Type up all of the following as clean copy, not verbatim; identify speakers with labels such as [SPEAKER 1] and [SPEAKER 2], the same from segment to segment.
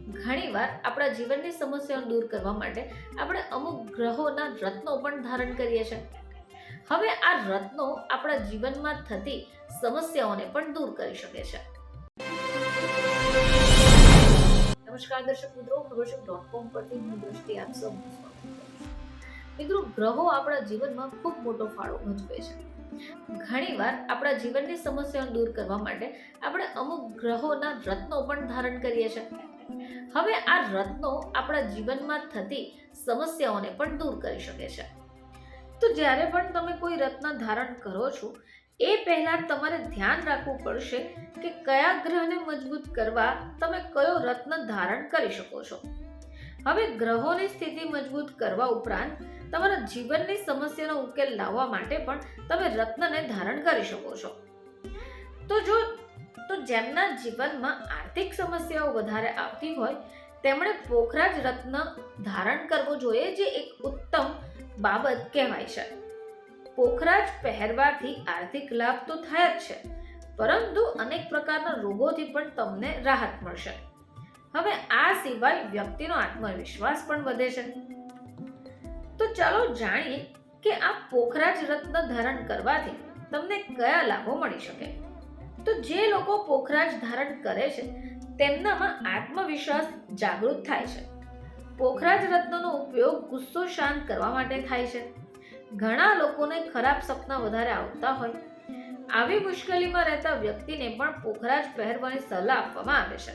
[SPEAKER 1] ઘણીવાર આપણા જીવનની સમસ્યાઓ દૂર કરવા માટે આપણે અમુક ગ્રહોના રત્નો પણ ધારણ કરીએ છીએ. હવે આ રત્નો આપણા જીવનમાં થતી સમસ્યાઓને પણ દૂર કરી શકે છે. નમસ્કાર દર્શક મિત્રો, પ્રવચક.com પરથી હું દ્રષ્ટિ આપ સૌનું સ્વાગત કરું છું. મિત્રો, ગ્રહો આપણા જીવનમાં ખૂબ મોટો ફાળો ભજવે છે. ઘણીવાર આપણા જીવનની સમસ્યાઓ દૂર કરવા માટે આપણે અમુક ગ્રહોના રત્નો પણ ધારણ કરીએ છીએ. હવે આ રત્નો આપણા જીવનમાં થતી સમસ્યાઓને પણ દૂર કરી શકે છે. તો જ્યારે પણ તમે કોઈ રત્ન ધારણ કરો છો એ પહેલા તમારે ધ્યાન રાખવું પડશે કે કયા ગ્રહને મજબૂત કરવા તમે કયો રત્ન ધારણ કરી શકો છો. હવે ગ્રહોની સ્થિતિ મજબૂત કરવા ઉપરાંત તમારા જીવનની સમસ્યાનો ઉકેલ લાવવા માટે પણ તમે રત્નને ધારણ કરી શકો છો. તો જેમના જીવનમાં આર્થિક સમસ્યાઓ વધારે આવતી હોય તેમણે પોખરાજ રત્ન ધારણ કરવો જોઈએ, જે એક ઉત્તમ બાબત કહેવાય છે. પોખરાજ પહેરવાથી આર્થિક લાભ તો થાય જ છે, પરંતુ અનેક પ્રકારના રોગોથી પણ તમને રાહત મળશે. હવે આ સિવાય વ્યક્તિનો આત્મવિશ્વાસ પણ વધે છે. તો ચાલો જાણીએ કે આ પોખરાજ રત્ન ધારણ કરવાથી તમને કયા લાભો મળી શકે. તો જે લોકો પોખરાજ ધારણ કરે છે તેમનામાં આત્મવિશ્વાસ જાગૃત થાય છે. પોખરાજ રત્નનો ઉપયોગ ગુસ્સો શાંત કરવા માટે થાય છે. ઘણા લોકોને ખરાબ સપના વધારે આવતા હોય, આવી મુશ્કેલીમાં રહેતા વ્યક્તિને પણ પોખરાજ પહેરવાની સલાહ આપવામાં આવે છે.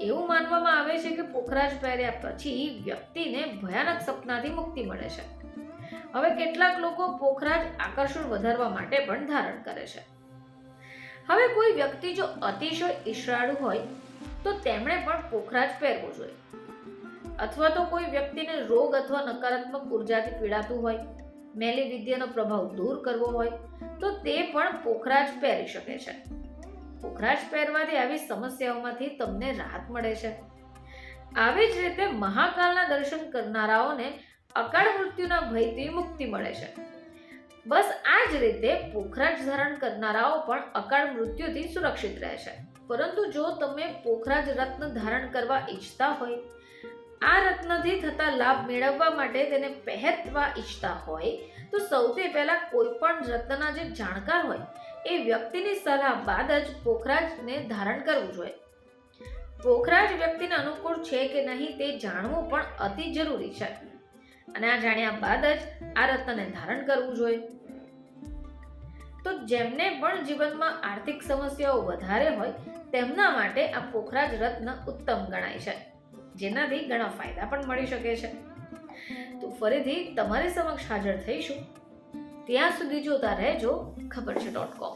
[SPEAKER 1] એવું માનવામાં આવે છે કે પોખરાજ પહેર્યા પછી વ્યક્તિને ભયાનક સપનાથી મુક્તિ મળે છે. હવે કેટલાક લોકો પોખરાજ આકર્ષણ વધારવા માટે પણ ધારણ કરે છે. હવે કોઈ વ્યક્તિ જો અતિશય ઈર્ષાળુ હોય તો તેમણે પણ પોખરાજ પહેરવો જોઈએ. અથવા તો કોઈ વ્યક્તિને રોગ અથવા નકારાત્મક ઉર્જાથી પીડાતું હોય, મેલી વિદ્યાનો પ્રભાવ દૂર કરવો હોય તો તે પણ પોખરાજ પહેરી શકે છે. પોખરાજ પહેરવાથી આવી સમસ્યાઓમાંથી તમને રાહત મળે છે. આવી જ રીતે મહાકાલના દર્શન કરનારાઓને અકાળ મૃત્યુના ભયથી મુક્તિ મળે છે. બસ આ જ રીતે પોખરાજ ધારણ કરનારાઓ પણ અકાળ મૃત્યુથી સુરક્ષિત રહે છે. પરંતુ જો તમે પોખરાજ રત્ન ધારણ કરવા ઈચ્છતા હોય, આ રત્નથી થતા લાભ મેળવવા માટે તેને પહેરવા ઈચ્છતા હોય તો સૌથી પહેલા કોઈ પણ રત્નના જે જાણકાર હોય એ વ્યક્તિની સલાહ બાદ જ પોખરાજને ધારણ કરવું જોઈએ. પોખરાજ વ્યક્તિને અનુકૂળ છે કે નહીં તે જાણવું પણ અતિ જરૂરી છે, અને આ જાણ્યા બાદ જ આ રત્નને ધારણ કરવું જોઈએ. તો જેમને પણ જીવનમાં આર્થિક સમસ્યાઓ વધારે હોય તેમના માટે આ પોખરાજ રત્ન ઉત્તમ ગણાય છે, જેનાથી ઘણા ફાયદા પણ મળી શકે છે. તો ફરીથી તમારી સમક્ષ હાજર થઈશું. ત્યાં સુધી જોતા રહેજો ખબર છે .com.